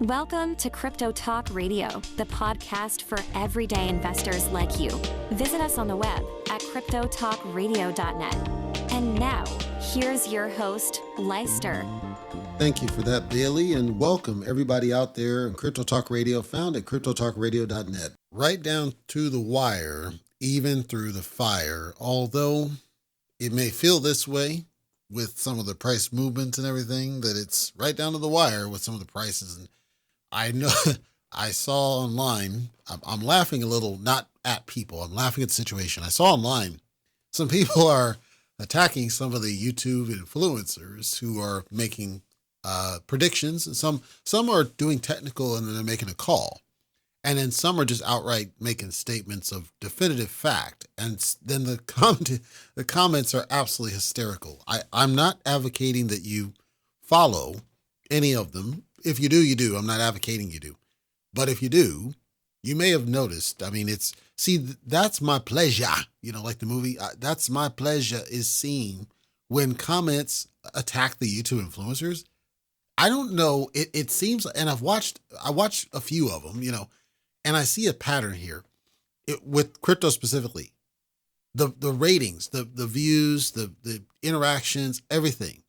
Welcome to Crypto Talk Radio, the podcast for everyday investors like you. Visit us on the web at cryptotalkradio.net. And now, here's your host, Leister. Thank you for that, Bailey, and welcome everybody out there in Crypto Talk Radio, found at cryptotalkradio.net. Right down to the wire, even through the fire, although it may feel this way with some of the price movements and everything, that it's right down to the wire with some of the prices. And I know I saw online, I'm laughing a little, not at people, I'm laughing at the situation. I saw online some people are attacking some of the YouTube influencers who are making predictions, and some are doing technical and then they're making a call. And then some are just outright making statements of definitive fact. And then the comments are absolutely hysterical. I'm not advocating that you follow any of them. If you do, you do. I'm not advocating you do. But if you do, you may have noticed. I mean, that's my pleasure. You know, like the movie, that's my pleasure is seeing when comments attack the YouTube influencers. I don't know. It seems, and I watched a few of them, you know, and I see a pattern here with crypto specifically. The ratings, the views, the interactions, everything,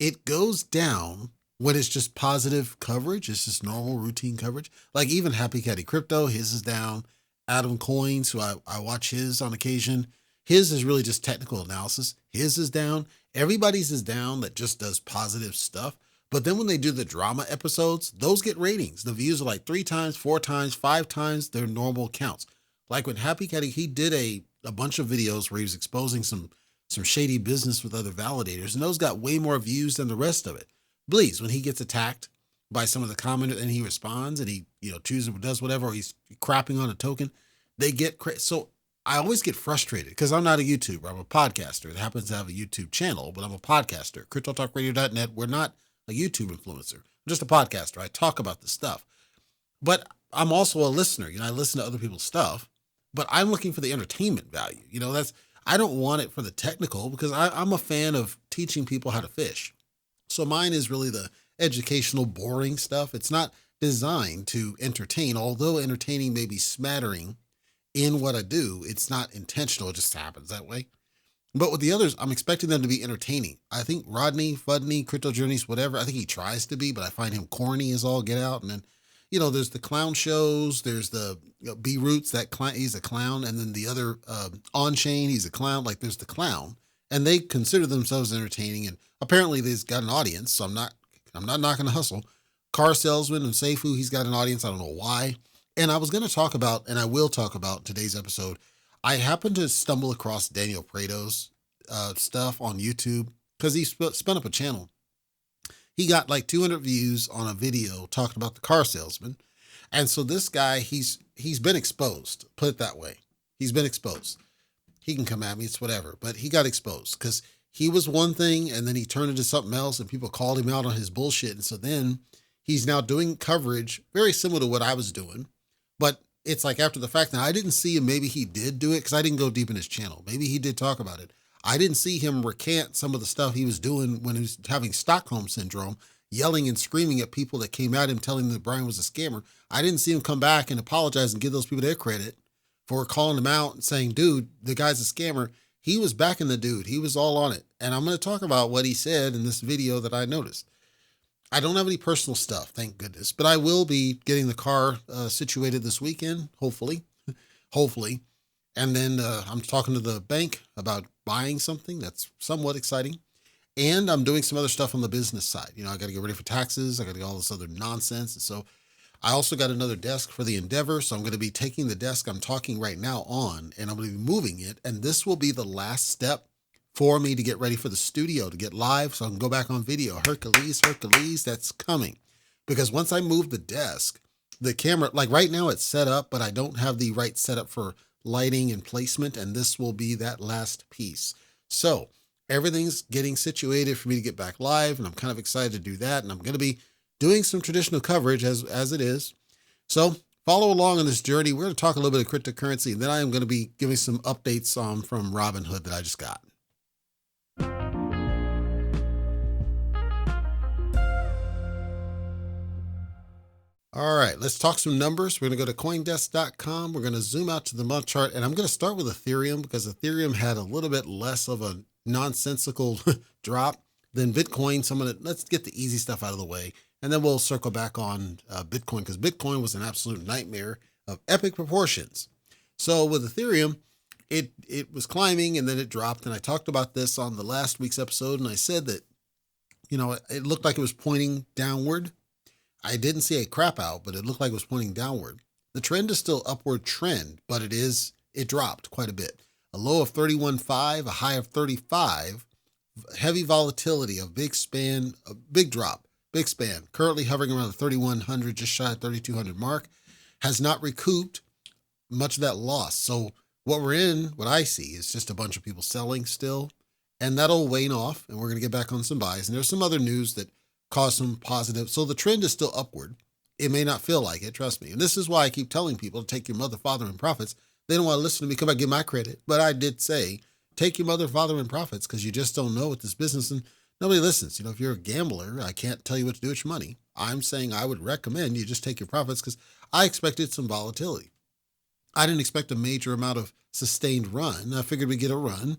it goes down when it's just positive coverage. It's just normal routine coverage. Like even Happy Caddy Crypto, his is down. Adam Coins, who I watch his on occasion, his is really just technical analysis. His is down. Everybody's is down that just does positive stuff. But then when they do the drama episodes, those get ratings. The views are like 3 times, 4 times, 5 times their normal counts. Like when Happy Caddy, he did a bunch of videos where he was exposing some shady business with other validators, and those got way more views than the rest of it. Bleeds, when he gets attacked by some of the commenters and he responds and he, chooses, does whatever, or he's crapping on a token, they get so I always get frustrated because I'm not a YouTuber. I'm a podcaster that happens to have a YouTube channel, but I'm a podcaster. CryptoTalkRadio.net. We're not a YouTube influencer. I'm just a podcaster. I talk about this stuff, but I'm also a listener. I listen to other people's stuff, but I'm looking for the entertainment value. I don't want it for the technical because I'm a fan of teaching people how to fish. So mine is really the educational, boring stuff. It's not designed to entertain, although entertaining may be smattering in what I do. It's not intentional. It just happens that way. But with the others, I'm expecting them to be entertaining. I think Rodney, Fudney, Crypto Journeys, whatever, I think he tries to be, but I find him corny as all get out. And then, there's the clown shows. There's the B Roots, he's a clown. And then the other On Chain, he's a clown. Like there's the clown. And they consider themselves entertaining. And apparently they've got an audience. So I'm not knocking the hustle. Car Salesman and SAFUU, he's got an audience. I don't know why. And I was going to talk about, and I will talk about today's episode, I happened to stumble across Daniel Prado's stuff on YouTube because he spun up a channel. He got like 200 views on a video talking about the car salesman. And so this guy, he's been exposed, put it that way. He's been exposed. He can come at me, it's whatever, but he got exposed because he was one thing and then he turned into something else and people called him out on his bullshit. And so then he's now doing coverage very similar to what I was doing, but it's like after the fact. Now I didn't see him. Maybe he did do it because I didn't go deep in his channel. Maybe he did talk about it. I didn't see him recant some of the stuff he was doing when he was having Stockholm syndrome, yelling and screaming at people that came at him, telling them that Brian was a scammer. I didn't see him come back and apologize and give those people their credit for calling him out and saying, dude, the guy's a scammer. He was backing the dude. He was all on it. And I'm going to talk about what he said in this video that I noticed. I don't have any personal stuff, thank goodness, but I will be getting the car situated this weekend, hopefully. And then I'm talking to the bank about buying something that's somewhat exciting. And I'm doing some other stuff on the business side. I got to get ready for taxes. I got to get all this other nonsense. And so I also got another desk for the Endeavor. So I'm going to be taking the desk I'm talking right now on, and I'm going to be moving it. And this will be the last step for me to get ready for the studio, to get live so I can go back on video. Hercules, that's coming. Because once I move the desk, the camera, like right now it's set up, but I don't have the right setup for lighting and placement, and this will be that last piece. So everything's getting situated for me to get back live, and I'm kind of excited to do that, and I'm going to be doing some traditional coverage as it is. So follow along on this journey. We're going to talk a little bit of cryptocurrency, and then I am going to be giving some updates from Robinhood that I just got. All right, let's talk some numbers. We're going to go to CoinDesk.com. We're going to zoom out to the month chart, and I'm going to start with Ethereum because Ethereum had a little bit less of a nonsensical drop than Bitcoin. So let's get the easy stuff out of the way, and then we'll circle back on Bitcoin because Bitcoin was an absolute nightmare of epic proportions. So with Ethereum, it was climbing and then it dropped, and I talked about this on the last week's episode, and I said that, it looked like it was pointing downward. I didn't see a crap out, but it looked like it was pointing downward. The trend is still upward trend, but it dropped quite a bit. A low of 31.5, a high of 35, heavy volatility, a big span, a big drop, big span, currently hovering around the 3,100, just shy of 3,200 mark, has not recouped much of that loss. So what I see is just a bunch of people selling still, and that'll wane off, and we're going to get back on some buys. And there's some other news that cause some positive. So the trend is still upward. It may not feel like it, trust me. And this is why I keep telling people to take your mother, father, and profits. They don't want to listen to me. Come back, give my credit. But I did say, take your mother, father, and profits because you just don't know with this business. And nobody listens. If you're a gambler, I can't tell you what to do with your money. I'm saying I would recommend you just take your profits because I expected some volatility. I didn't expect a major amount of sustained run. I figured we'd get a run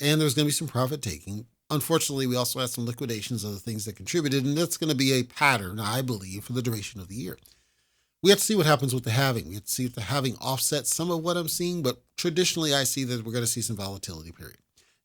and there's going to be some profit taking. Unfortunately, we also had some liquidations of the things that contributed, and that's going to be a pattern, I believe, for the duration of the year. We have to see what happens with the halving. We have to see if the halving offsets some of what I'm seeing, but traditionally I see that we're going to see some volatility, period.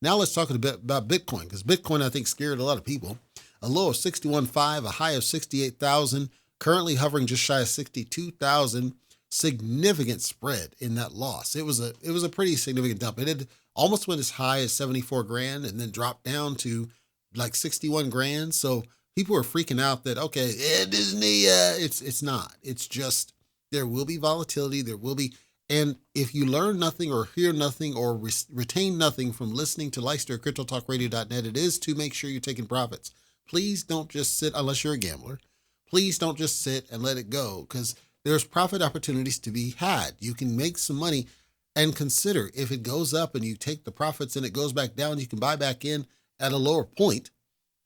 Now let's talk a bit about Bitcoin, because Bitcoin, I think, scared a lot of people. A low of 61.5, a high of 68,000, currently hovering just shy of 62,000. Significant spread in that loss. It was a pretty significant dump. It had almost went as high as 74 grand and then dropped down to like 61 grand. So people were freaking out that, okay, Disney, it's not. It's just, there will be volatility. There will be, and if you learn nothing or hear nothing or retain nothing from listening to Leicester at CryptoTalkRadio.net, it is to make sure you're taking profits. Please don't just sit, unless you're a gambler, please don't just sit and let it go, because there's profit opportunities to be had. You can make some money, and consider if it goes up and you take the profits and it goes back down, you can buy back in at a lower point.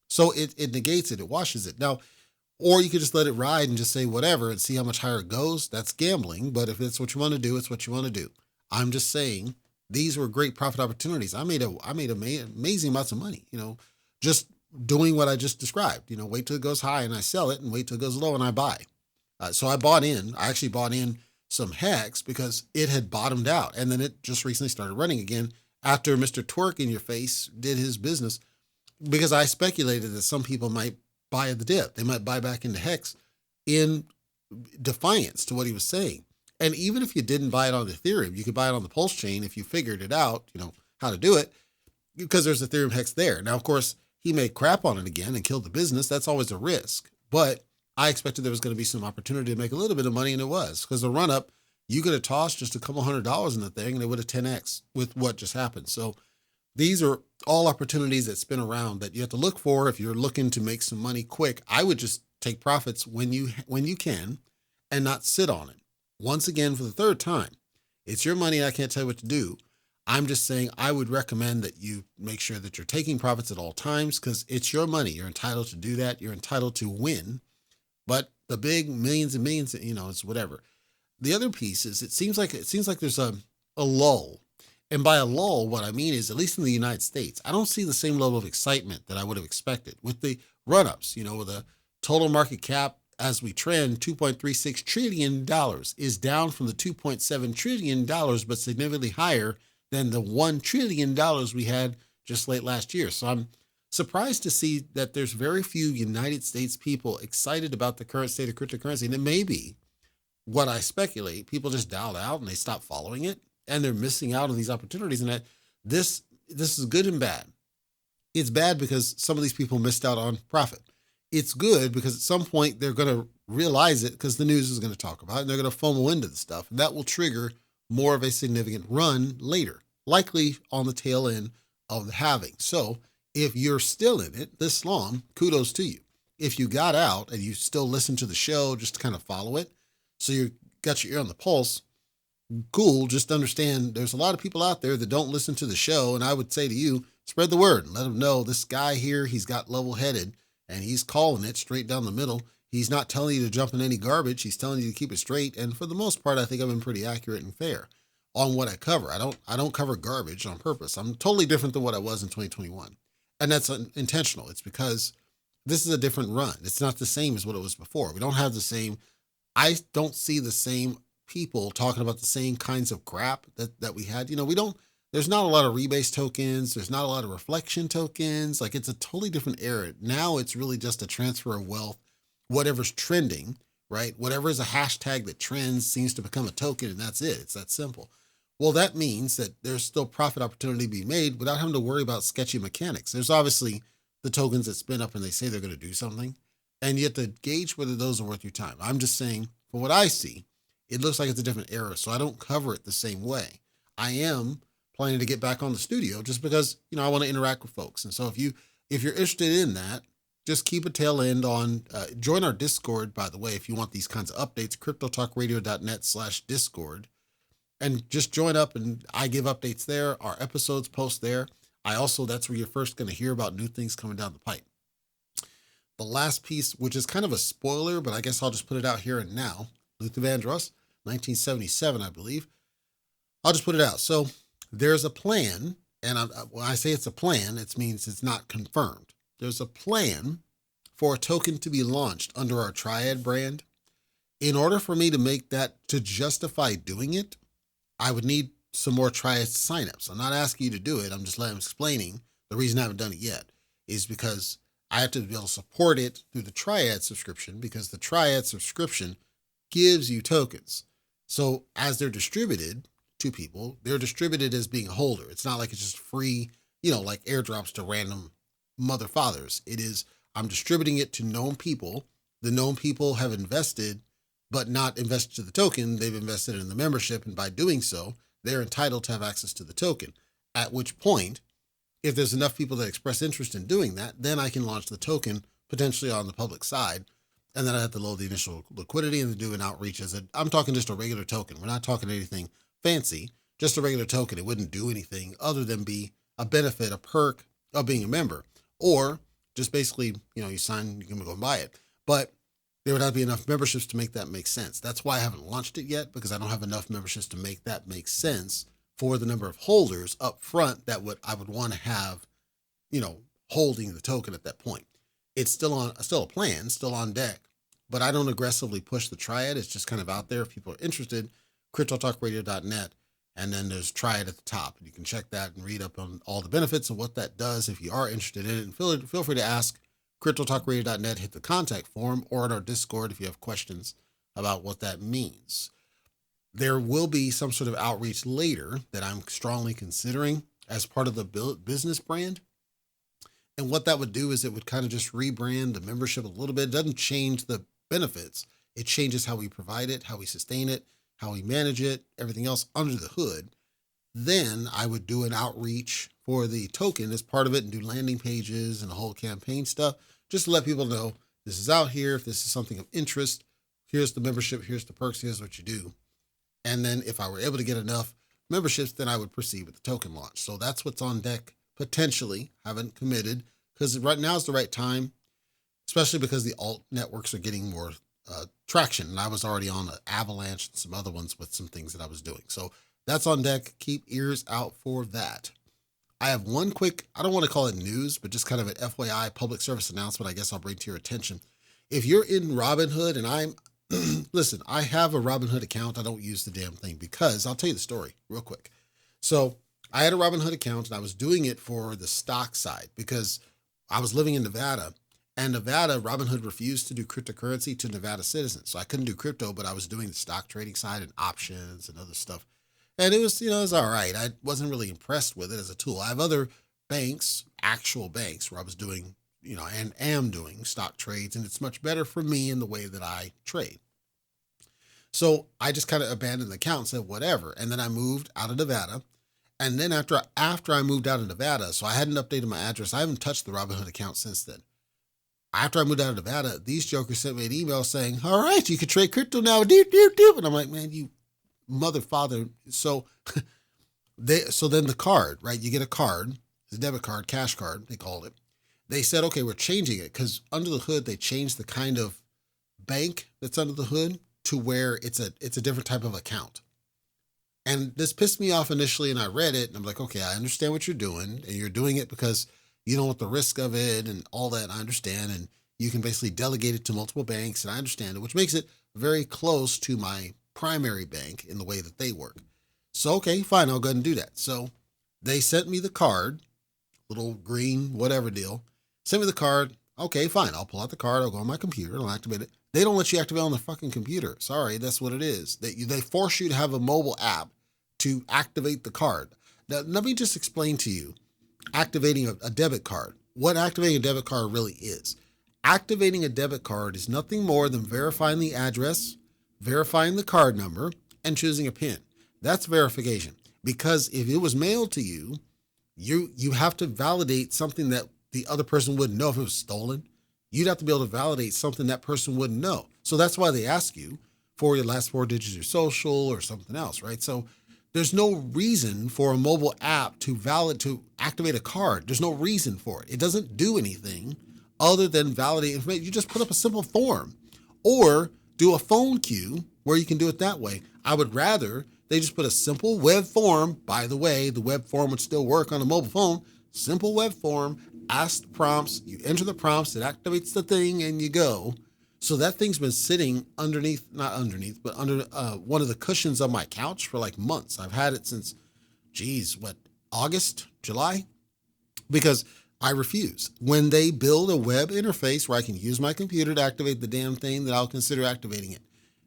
So it negates it, it washes it. Now, or you could just let it ride and just say whatever and see how much higher it goes. That's gambling. But if it's what you want to do, it's what you want to do. I'm just saying these were great profit opportunities. I made amazing amounts of money, just doing what I just described. Wait till it goes high and I sell it, and wait till it goes low and I buy. So I actually bought in some Hex because it had bottomed out, and then it just recently started running again after Mr. Twerk in your face did his business, because I speculated that some people might buy at the dip. They might buy back into Hex in defiance to what he was saying. And even if you didn't buy it on Ethereum, you could buy it on the Pulse chain if you figured it out, how to do it, because there's Ethereum Hex there. Now, of course, he made crap on it again and killed the business. That's always a risk. But I expected there was going to be some opportunity to make a little bit of money, and it was, because the run up, you could have tossed just a couple $100 in the thing and it would have 10x with what just happened. So these are all opportunities that spin around that you have to look for if you're looking to make some money quick. I would just take profits when you can and not sit on it. Once again, for the third time, it's your money. I can't tell you what to do. I'm just saying I would recommend that you make sure that you're taking profits at all times, because it's your money. You're entitled to do that. You're entitled to win. But the big millions and millions, it's whatever. The other piece is it seems like there's a lull. And by a lull, what I mean is, at least in the United States, I don't see the same level of excitement that I would have expected with the run-ups, with a total market cap as we trend $2.36 trillion is down from the $2.7 trillion, but significantly higher than the $1 trillion we had just late last year. So I'm surprised to see that there's very few United States people excited about the current state of cryptocurrency. And it may be what I speculate. People just dialed out and they stopped following it, and they're missing out on these opportunities. And that this is good and bad. It's bad because some of these people missed out on profit. It's good because at some point they're going to realize it, because the news is going to talk about it, and they're going to FOMO into the stuff. And that will trigger more of a significant run later, likely on the tail end of the halving. So if you're still in it this long, kudos to you. If you got out and you still listen to the show just to kind of follow it, so you got your ear on the pulse, cool. Just understand there's a lot of people out there that don't listen to the show. And I would say to you, spread the word and let them know this guy here, he's got level-headed and he's calling it straight down the middle. He's not telling you to jump in any garbage. He's telling you to keep it straight. And for the most part, I think I've been pretty accurate and fair on what I cover. I don't cover garbage on purpose. I'm totally different than what I was in 2021. And that's intentional. It's because this is a different run. It's not the same as what it was before. We don't have the same, I don't see the same people talking about the same kinds of crap that we had. There's not a lot of rebase tokens. There's not a lot of reflection tokens. Like, it's a totally different era. Now it's really just a transfer of wealth. Whatever's trending, right? Whatever is a hashtag that trends seems to become a token, and that's it. It's that simple. Well, that means that there's still profit opportunity to be made without having to worry about sketchy mechanics. There's obviously the tokens that spin up and they say they're going to do something, and you have to gauge whether those are worth your time. I'm just saying, from what I see, it looks like it's a different era, so I don't cover it the same way. I am planning to get back on the studio just because, I want to interact with folks. And so if you're interested in that, just keep a tail end on, join our Discord, by the way, if you want these kinds of updates, cryptotalkradio.net/Discord, and just join up, and I give updates there. Our episodes post there. That's where you're first going to hear about new things coming down the pipe. The last piece, which is kind of a spoiler, but I guess I'll just put it out here and now. Luther Vandross, 1977, I believe. I'll just put it out. So there's a plan, and when I say it's a plan, it means it's not confirmed. There's a plan for a token to be launched under our Triad brand. In order for me to make that, to justify doing it, I would need some more Triad signups. I'm not asking you to do it. I'm just explaining the reason I haven't done it yet is because I have to be able to support it through the Triad subscription, because the Triad subscription gives you tokens. So as they're distributed to people, they're distributed as being a holder. It's not like it's just free, like airdrops to random mother fathers. It is, I'm distributing it to known people. The known people have invested, but not invested to the token. They've invested in the membership. And by doing so, they're entitled to have access to the token. At which point, if there's enough people that express interest in doing that, then I can launch the token potentially on the public side. And then I have to load the initial liquidity and do an outreach I'm talking just a regular token. We're not talking anything fancy, just a regular token. It wouldn't do anything other than be a benefit, a perk of being a member. Or just basically, you sign, you can go and buy it. But there would not be enough memberships to make that make sense. That's why I haven't launched it yet, because I don't have enough memberships to make that make sense for the number of holders up front that I would want to have, holding the token at that point. It's still a plan, still on deck, but I don't aggressively push the Triad. It's just kind of out there. If people are interested, cryptotalkradio.net. And then there's Triad at the top. You can check that and read up on all the benefits of what that does if you are interested in it. And feel free to ask cryptotalkradio.net, hit the contact form, or at our Discord if you have questions about what that means. There will be some sort of outreach later that I'm strongly considering as part of the business brand. And what that would do is it would kind of just rebrand the membership a little bit. It doesn't change the benefits. It changes how we provide it, how we sustain it, how we manage it, everything else under the hood. Then I would do an outreach for the token as part of it and do landing pages and the whole campaign stuff, just to let people know this is out here. If this is something of interest, here's the membership, here's the perks, here's what you do. And then if I were able to get enough memberships, then I would proceed with the token launch. So that's what's on deck potentially. Haven't committed, because right now is the right time, especially because the alt networks are getting more traction. And I was already on an Avalanche and some other ones with some things that I was doing. So that's on deck. Keep ears out for that. I have one quick, I don't want to call it news, but just kind of an FYI public service announcement I guess I'll bring to your attention. If you're in Robinhood, and listen, I have a Robinhood account. I don't use the damn thing because I'll tell you the story real quick. So I had a Robinhood account and I was doing it for the stock side because I was living in Nevada. And Nevada, Robinhood refused to do cryptocurrency to Nevada citizens. So I couldn't do crypto, but I was doing the stock trading side and options and other stuff. And it was, it was all right. I wasn't really impressed with it as a tool. I have other banks, actual banks, where I was doing, and am doing stock trades. And it's much better for me in the way that I trade. So I just kind of abandoned the account and said, whatever. And then I moved out of Nevada. And then after I moved out of Nevada, so I hadn't updated my address. I haven't touched the Robinhood account since then. After I moved out of Nevada, these jokers sent me an email saying, all right, you can trade crypto now. Doop, doop, doop. And I'm like, man, you mother father. So then the card, right? You get a card, it's a debit card, cash card, they called it. They said, okay, we're changing it because under the hood, they changed the kind of bank that's under the hood to where it's a different type of account. And this pissed me off initially, and I read it and I'm like, okay, I understand what you're doing, and you're doing it because you don't want the risk of it and all that. I understand. And you can basically delegate it to multiple banks, and I understand it, which makes it very close to my primary bank in the way that they work. So, okay, fine, I'll go ahead and do that. So they sent me the card, little green, whatever deal. Send me the card. Okay, fine. I'll pull out the card. I'll go on my computer. I'll activate it. They don't let you activate on the fucking computer. Sorry, that's what it is. They force you to have a mobile app to activate the card. Now, let me just explain to you activating a debit card. What activating a debit card really is. Activating a debit card is nothing more than verifying the address, verifying the card number, and choosing a PIN. That's verification. Because if it was mailed to you, you have to validate something that the other person wouldn't know if it was stolen. You'd have to be able to validate something that person wouldn't know. So that's why they ask you for your last 4 digits of your social or something else, right? So there's no reason for a mobile app to activate a card. There's no reason for it. It doesn't do anything other than validate information. You just put up a simple form or do a phone queue where you can do it that way. I would rather they just put a simple web form. By the way, the web form would still work on a mobile phone. Simple web form, ask the prompts, you enter the prompts, it activates the thing, and you go. So that thing's been sitting not underneath, but under one of the cushions of my couch for like months. I've had it since, August, July? Because I refuse. When they build a web interface where I can use my computer to activate the damn thing, that I'll consider activating it.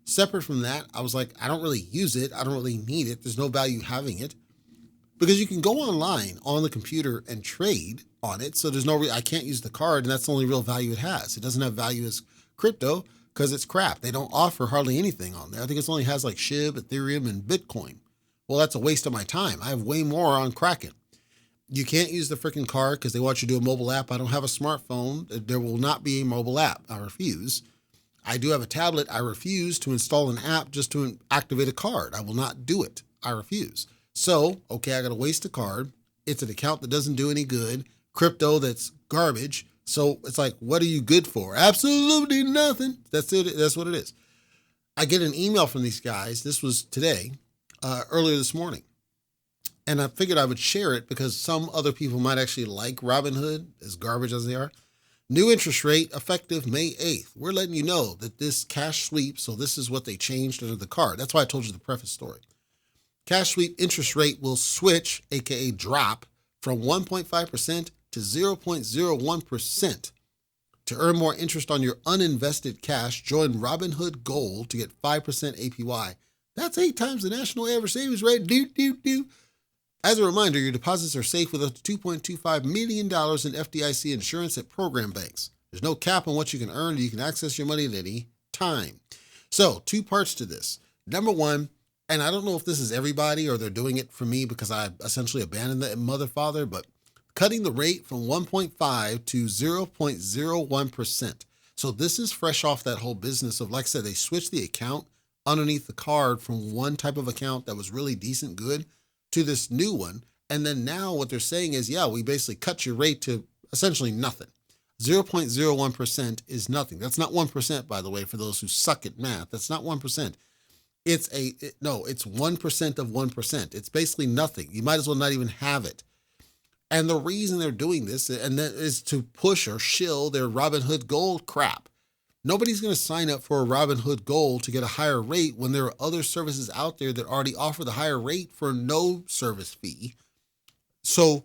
Separate from that, I was like, I don't really use it. I don't really need it. There's no value having it. Because you can go online on the computer and trade on it. So there's I can't use the card, and that's the only real value it has. It doesn't have value as crypto because it's crap. They don't offer hardly anything on there. I think it only has like SHIB, Ethereum, and Bitcoin. Well, that's a waste of my time. I have way more on Kraken. You can't use the freaking card because they want you to do a mobile app. I don't have a smartphone. There will not be a mobile app. I refuse. I do have a tablet. I refuse to install an app just to activate a card. I will not do it. I refuse. So, okay, I got to waste a card. It's an account that doesn't do any good. Crypto that's garbage. So it's like, what are you good for? Absolutely nothing. That's it. That's what it is. I get an email from these guys. This was today, earlier this morning. And I figured I would share it because some other people might actually like Robinhood, as garbage as they are. New interest rate effective May 8th. We're letting you know that this cash sweep, so this is what they changed under the card. That's why I told you the preface story. Cash sweep interest rate will switch, aka drop, from 1.5% to 0.01%. To earn more interest on your uninvested cash, join Robinhood Gold to get 5% APY. That's 8 times the national average savings rate. As a reminder, your deposits are safe with up to $2.25 million in FDIC insurance at program banks. There's no cap on what you can earn, and you can access your money at any time. So, 2 parts to this. Number 1, and I don't know if this is everybody or they're doing it for me because I essentially abandoned the mother father, but cutting the rate from 1.5 to 0.01%. So this is fresh off that whole business of, like I said, they switched the account underneath the card from one type of account that was really decent, good, to this new one. And then now what they're saying is, yeah, we basically cut your rate to essentially nothing. 0.01% is nothing. That's not 1%, by the way, for those who suck at math. That's not 1%. It's 1% of 1%. It's basically nothing. You might as well not even have it. And the reason they're doing this, and that is to push or shill their Robinhood Gold crap. Nobody's going to sign up for a Robinhood Gold to get a higher rate when there are other services out there that already offer the higher rate for no service fee. So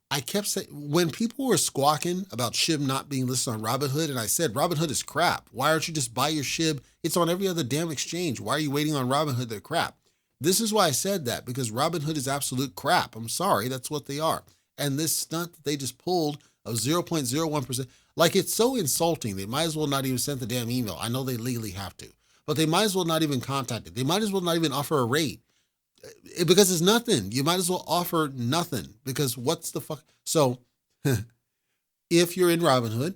I kept saying, when people were squawking about SHIB not being listed on Robinhood, and I said, Robinhood is crap. Why aren't you just buy your SHIB? It's on every other damn exchange. Why are you waiting on Robinhood? They're crap. This is why I said that, because Robinhood is absolute crap. I'm sorry, that's what they are. And this stunt that they just pulled of 0.01%, like, it's so insulting. They might as well not even send the damn email. I know they legally have to, but they might as well not even contact it. They might as well not even offer a rate because it's nothing. You might as well offer nothing because what's the fuck? So if you're in Robinhood,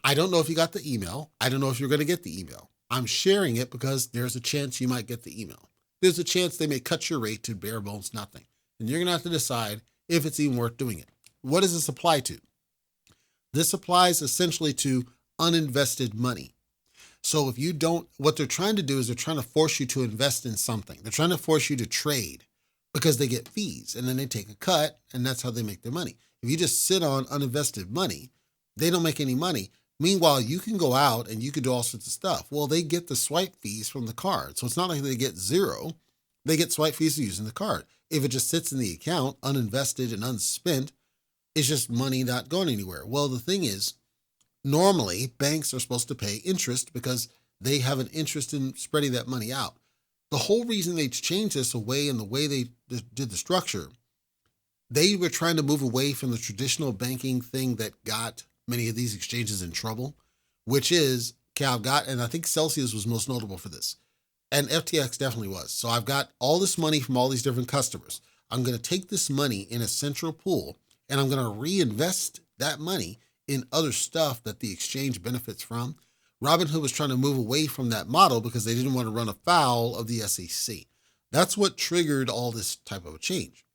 I don't know if you got the email. I don't know if you're going to get the email. I'm sharing it because there's a chance you might get the email. There's a chance they may cut your rate to bare bones nothing. And you're going to have to decide if it's even worth doing it. What does this apply to? This applies essentially to uninvested money. So if you don't, what they're trying to do is they're trying to force you to invest in something. They're trying to force you to trade because they get fees and then they take a cut and that's how they make their money. If you just sit on uninvested money, they don't make any money. Meanwhile, you can go out and you can do all sorts of stuff. Well, they get the swipe fees from the card. So it's not like they get zero. They get swipe fees for using the card. If it just sits in the account, uninvested and unspent, it's just money not going anywhere. Well, the thing is, normally banks are supposed to pay interest because they have an interest in spreading that money out. The whole reason they changed this away and the way they did the structure, they were trying to move away from the traditional banking thing that got many of these exchanges in trouble, which is, okay, and I think Celsius was most notable for this. And FTX definitely was. So I've got all this money from all these different customers. I'm going to take this money in a central pool and I'm going to reinvest that money in other stuff that the exchange benefits from. Robinhood was trying to move away from that model because they didn't want to run afoul of the SEC. That's what triggered all this type of a change.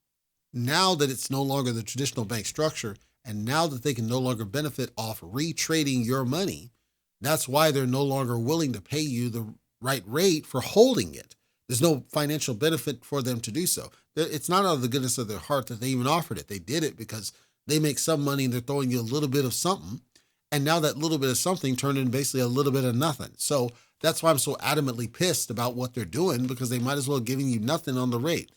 Now that it's no longer the traditional bank structure, and now that they can no longer benefit off retrading your money, that's why they're no longer willing to pay you the right rate for holding it. There's no financial benefit for them to do so. It's not out of the goodness of their heart that they even offered it. They did it because they make some money and they're throwing you a little bit of something. And now that little bit of something turned into basically a little bit of nothing. So that's why I'm so adamantly pissed about what they're doing, because they might as well giving you nothing on the rate.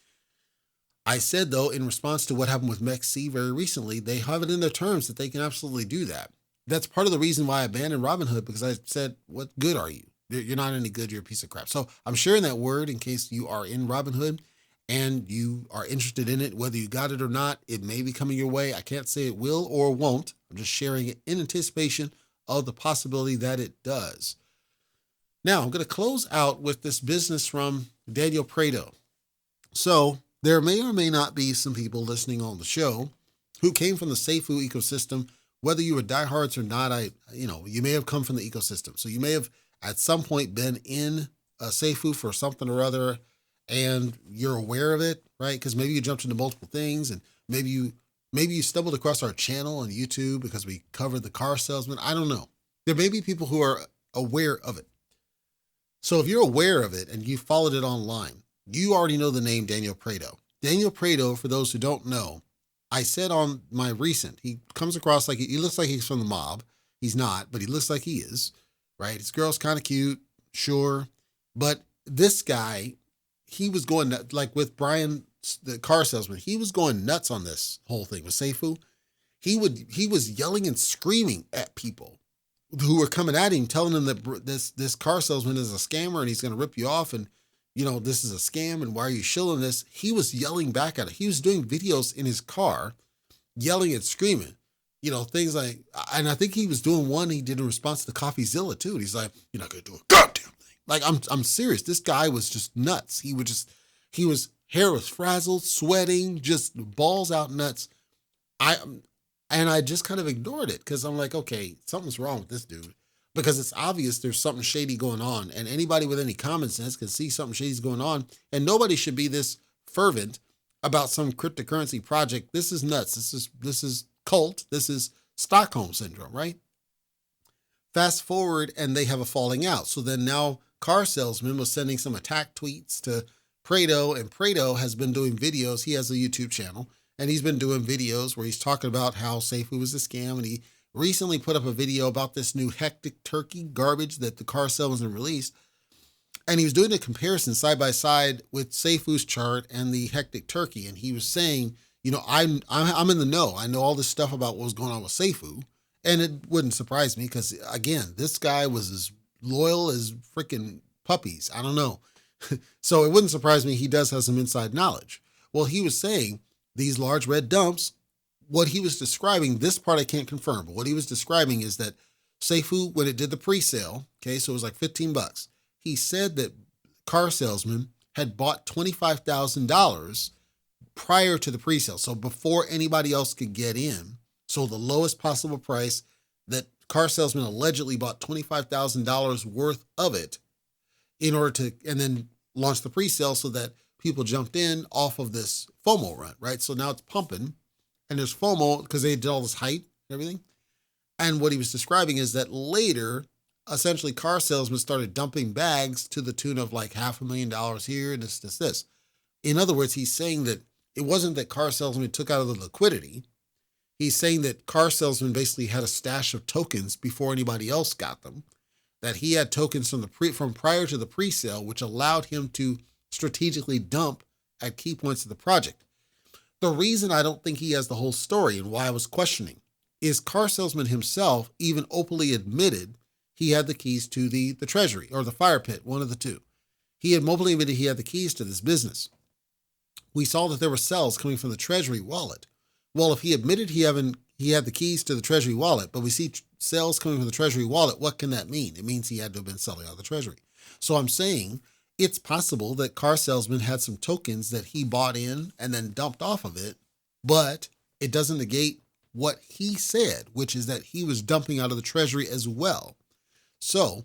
I said, though, in response to what happened with MEXC very recently, they have it in their terms that they can absolutely do that. That's part of the reason why I abandoned Robinhood, because I said, what good are you? You're not any good. You're a piece of crap. So I'm sharing that word in case you are in Robinhood and you are interested in it, whether you got it or not. It may be coming your way. I can't say it will or won't. I'm just sharing it in anticipation of the possibility that it does. Now, I'm going to close out with this business from Daniel Prado. So there may or may not be some people listening on the show who came from the SAFUU ecosystem, whether you were diehards or not. You may have come from the ecosystem. So you may have at some point been in a SAFUU for something or other, and you're aware of it, right? Because maybe you jumped into multiple things, and maybe you stumbled across our channel on YouTube because we covered the car salesman. I don't know. There may be people who are aware of it. So if you're aware of it and you followed it online, you already know the name Daniel Prado. Daniel Prado, for those who don't know, I said on my recent, he comes across like he looks like he's from the mob. He's not, but he looks like he is, right? His girl's kind of cute, sure. But this guy, he was going like with Brian, the car salesman, he was going nuts on this whole thing with SAFUU. He was yelling and screaming at people who were coming at him, telling him that this car salesman is a scammer and he's going to rip you off, and this is a scam and why are you shilling this? He was yelling back at it. He was doing videos in his car, yelling and screaming, things like, and I think he was doing one he did in response to CoffeeZilla too. And he's like, you're not going to do a goddamn thing. Like, I'm serious. This guy was just nuts. Hair was frazzled, sweating, just balls out nuts. I just kind of ignored it because I'm like, okay, something's wrong with this dude, because it's obvious there's something shady going on, and anybody with any common sense can see something shady's going on, and nobody should be this fervent about some cryptocurrency project. This is nuts. This is cult. This is Stockholm syndrome, right? Fast forward, and they have a falling out. So then now Car Salesman was sending some attack tweets to Prado, and Prado has been doing videos. He has a YouTube channel, and he's been doing videos where he's talking about how SAFUU was a scam, and he recently put up a video about this new hectic turkey garbage that the car salesman released. And he was doing a comparison side by side with SAFUU's chart and the hectic turkey. And he was saying, I'm in the know. I know all this stuff about what was going on with SAFUU. And it wouldn't surprise me because, again, this guy was as loyal as freaking puppies. I don't know. So it wouldn't surprise me. He does have some inside knowledge. Well, he was saying these large red dumps, what he was describing, this part I can't confirm, but what he was describing is that SAFUU, when it did the pre-sale, okay, so it was like $15, he said that Car Salesman had bought $25,000 prior to the pre-sale, so before anybody else could get in. So the lowest possible price, that Car Salesman allegedly bought $25,000 worth of it in order to, and then launch the pre-sale so that people jumped in off of this FOMO run, right? So now it's pumping. And there's FOMO because they did all this hype and everything. And what he was describing is that later, essentially car salesmen started dumping bags to the tune of like $500,000 here and this. In other words, he's saying that it wasn't that car salesmen took out of the liquidity. He's saying that car salesman basically had a stash of tokens before anybody else got them, that he had tokens from prior to the pre-sale, which allowed him to strategically dump at key points of the project. The reason I don't think he has the whole story and why I was questioning is car salesman himself even openly admitted he had the keys to the treasury or the fire pit, one of the two. He had openly admitted he had the keys to this business. We saw that there were cells coming from the treasury wallet. Well, if he admitted he had the keys to the treasury wallet, but we see sales coming from the treasury wallet, what can that mean? It means he had to have been selling out of the treasury. So I'm saying it's possible that car salesman had some tokens that he bought in and then dumped off of it, but it doesn't negate what he said, which is that he was dumping out of the treasury as well. So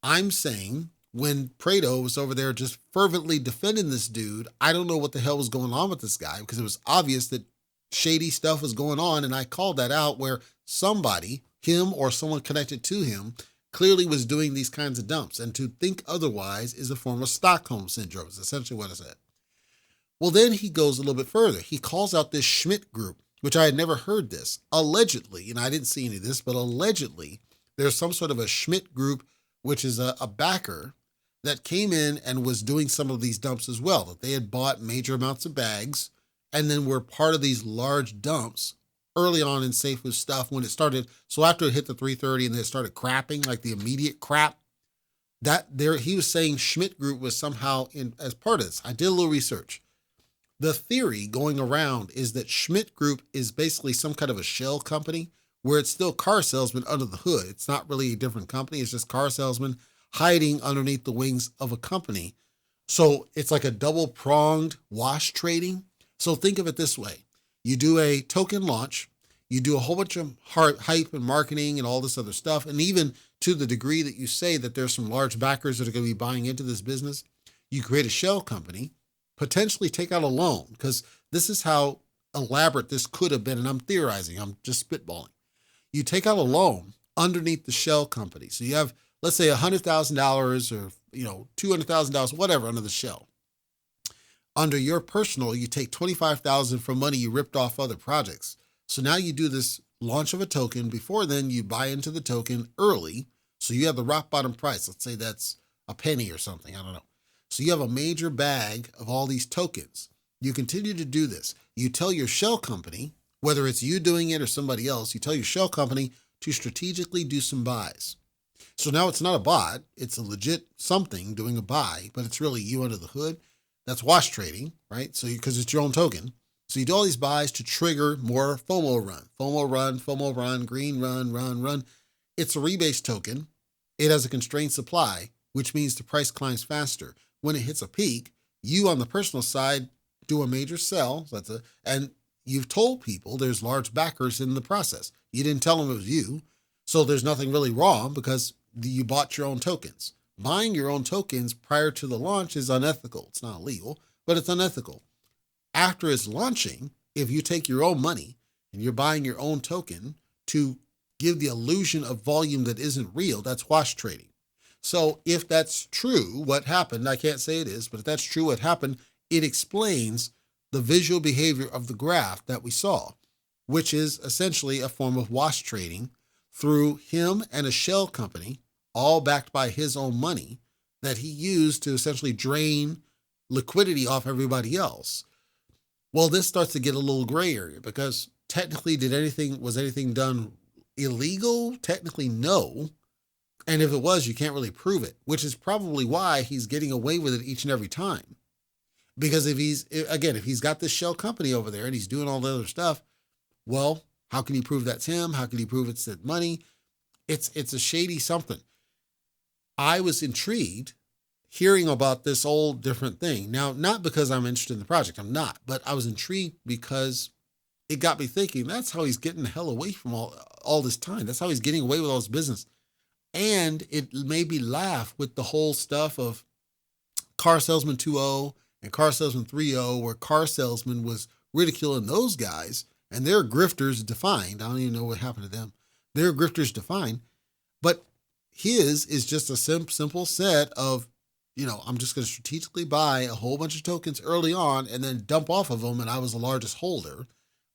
I'm saying when Prado was over there just fervently defending this dude, I don't know what the hell was going on with this guy, because it was obvious that shady stuff was going on. And I called that out where somebody, him or someone connected to him, clearly was doing these kinds of dumps. And to think otherwise is a form of Stockholm syndrome, is essentially what I said. Well, then he goes a little bit further. He calls out this Schmidt group, which I had never heard this. Allegedly, and I didn't see any of this, but allegedly there's some sort of a Schmidt group, which is a backer that came in and was doing some of these dumps as well, that they had bought major amounts of bags and then were part of these large dumps early on in SAFUU stuff when it started. So after it hit the 330 and then it started crapping, like the immediate crap, he was saying Schmidt Group was somehow in as part of this. I did a little research. The theory going around is that Schmidt Group is basically some kind of a shell company where it's still car salesmen under the hood. It's not really a different company. It's just car salesmen hiding underneath the wings of a company. So it's like a double-pronged wash trading. So think of it this way. You do a token launch, you do a whole bunch of hype and marketing and all this other stuff. And even to the degree that you say that there's some large backers that are going to be buying into this business, you create a shell company, potentially take out a loan, because this is how elaborate this could have been. And I'm theorizing, I'm just spitballing. You take out a loan underneath the shell company. So you have, let's say $100,000 or, $200,000, whatever, under the shell. Under your personal, you take $25,000 from money you ripped off other projects. So now you do this launch of a token. Before then, you buy into the token early. So you have the rock bottom price. Let's say that's a penny or something. I don't know. So you have a major bag of all these tokens. You continue to do this. You tell your shell company, whether it's you doing it or somebody else, you tell your shell company to strategically do some buys. So now it's not a bot. It's a legit something doing a buy, but it's really you under the hood. That's wash trading, right? So because it's your own token. So you do all these buys to trigger more FOMO run, green run. It's a rebase token. It has a constrained supply, which means the price climbs faster. When it hits a peak, you on the personal side do a major sell. And you've told people there's large backers in the process. You didn't tell them it was you. So there's nothing really wrong because you bought your own tokens. Buying your own tokens prior to the launch is unethical. It's not illegal, but it's unethical. After it's launching, if you take your own money and you're buying your own token to give the illusion of volume that isn't real, that's wash trading. So if that's true, what happened, I can't say it is, but if that's true, what happened, it explains the visual behavior of the graph that we saw, which is essentially a form of wash trading through him and a shell company, all backed by his own money that he used to essentially drain liquidity off everybody else. Well, this starts to get a little gray area because technically was anything done illegal? Technically, no. And if it was, you can't really prove it, which is probably why he's getting away with it each and every time. Because if he's got this shell company over there and he's doing all the other stuff, well, how can he prove that's him? How can he prove it's that money? It's a shady something. I was intrigued hearing about this whole different thing. Now, not because I'm interested in the project, I'm not, but I was intrigued because it got me thinking, that's how he's getting the hell away from all this time. That's how he's getting away with all this business. And it made me laugh with the whole stuff of Car Salesman 2.0 and Car Salesman 3.0, where Car Salesman was ridiculing those guys, and they're grifters defined. I don't even know what happened to them. They're grifters defined. But his is just a simple set of, I'm just going to strategically buy a whole bunch of tokens early on and then dump off of them. And I was the largest holder,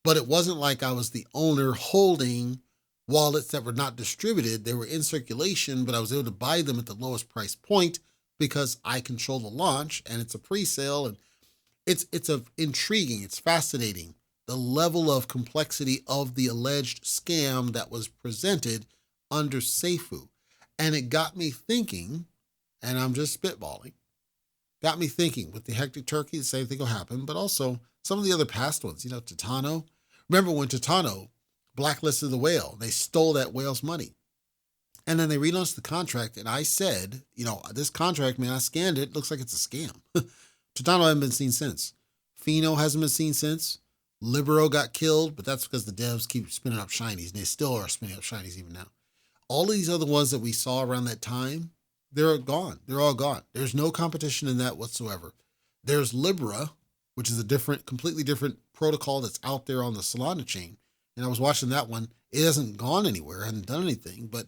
but it wasn't like I was the owner holding wallets that were not distributed. They were in circulation, but I was able to buy them at the lowest price point because I control the launch and it's a pre-sale. And it's intriguing. It's fascinating. The level of complexity of the alleged scam that was presented under SAFUU. And it got me thinking, and I'm just spitballing, got me thinking with the Hectic Turkey, the same thing will happen, but also some of the other past ones, Titano. Remember when Titano blacklisted the whale, they stole that whale's money. And then they relaunched the contract. And I said, this contract, man, I scanned it. Looks like it's a scam. Titano hasn't been seen since. Fino hasn't been seen since. Libero got killed, but that's because the devs keep spinning up shinies, and they still are spinning up shinies even now. All of these other ones that we saw around that time, they're gone. They're all gone. There's no competition in that whatsoever. There's Libra, which is a completely different protocol that's out there on the Solana chain. And I was watching that one. It hasn't gone anywhere, hasn't done anything, but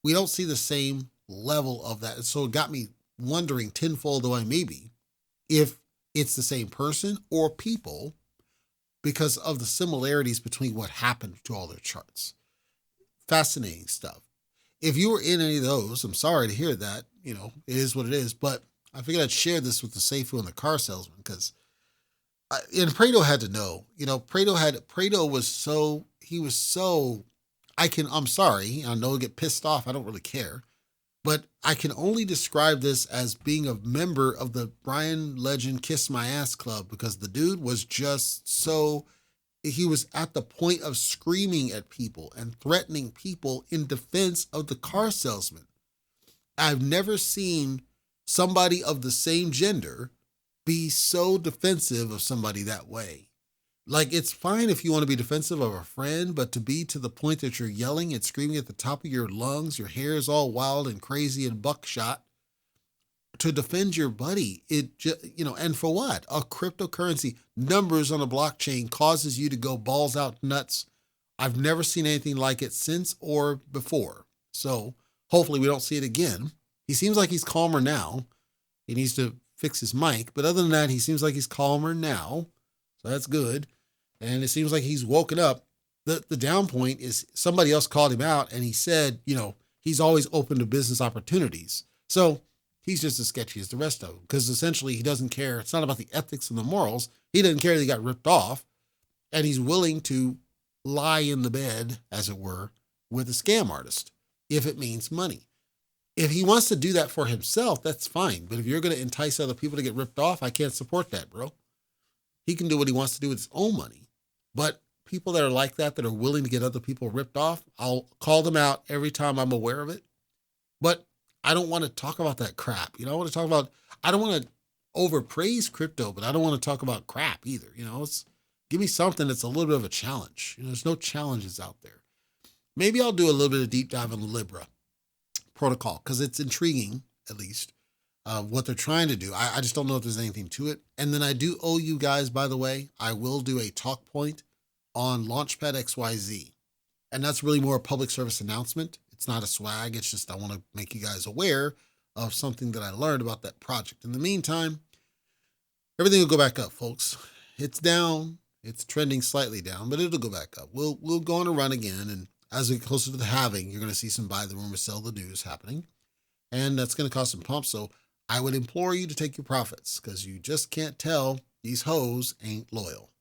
we don't see the same level of that. And so it got me wondering, tenfold though I may be, if it's the same person or people because of the similarities between what happened to all their charts. Fascinating stuff. If you were in any of those, I'm sorry to hear that. It is what it is. But I figured I'd share this with the SAFUU and the car salesman because, and Prado had to know. Prado was so, I'm sorry. I know he'll get pissed off. I don't really care. But I can only describe this as being a member of the Brian Legend Kiss My Ass Club because the dude was just he was at the point of screaming at people and threatening people in defense of the car salesman. I've never seen somebody of the same gender be so defensive of somebody that way. Like, it's fine if you want to be defensive of a friend, but to be to the point that you're yelling and screaming at the top of your lungs, your hair is all wild and crazy and buckshot to defend your buddy, and for what? A cryptocurrency, numbers on a blockchain causes you to go balls out nuts. I've never seen anything like it since or before. So hopefully we don't see it again. He seems like he's calmer now. He needs to fix his mic, but other than that, he seems like he's calmer now. So that's good. And it seems like he's woken up. The down point is somebody else called him out and he said, he's always open to business opportunities. So he's just as sketchy as the rest of them because essentially he doesn't care. It's not about the ethics and the morals. He doesn't care that he got ripped off, and he's willing to lie in the bed, as it were, with a scam artist if it means money. If he wants to do that for himself, that's fine. But if you're going to entice other people to get ripped off, I can't support that, bro. He can do what he wants to do with his own money. But people that are like that are willing to get other people ripped off, I'll call them out every time I'm aware of it. But I don't want to talk about that crap. I want to talk about, I don't want to overpraise crypto, but I don't want to talk about crap either. Give me something that's a little bit of a challenge. There's no challenges out there. Maybe I'll do a little bit of deep dive on the Libra protocol because it's intriguing, at least, what they're trying to do. I just don't know if there's anything to it. And then I do owe you guys, by the way, I will do a talk point on Launchpad XYZ. And that's really more a public service announcement. It's not a swag. It's just I want to make you guys aware of something that I learned about that project. In the meantime, everything will go back up, folks. It's down. It's trending slightly down, but it'll go back up. We'll go on a run again. And as we get closer to the halving, you're going to see some buy the rumor, sell the news happening. And that's going to cause some pumps. So I would implore you to take your profits because you just can't tell these hoes ain't loyal.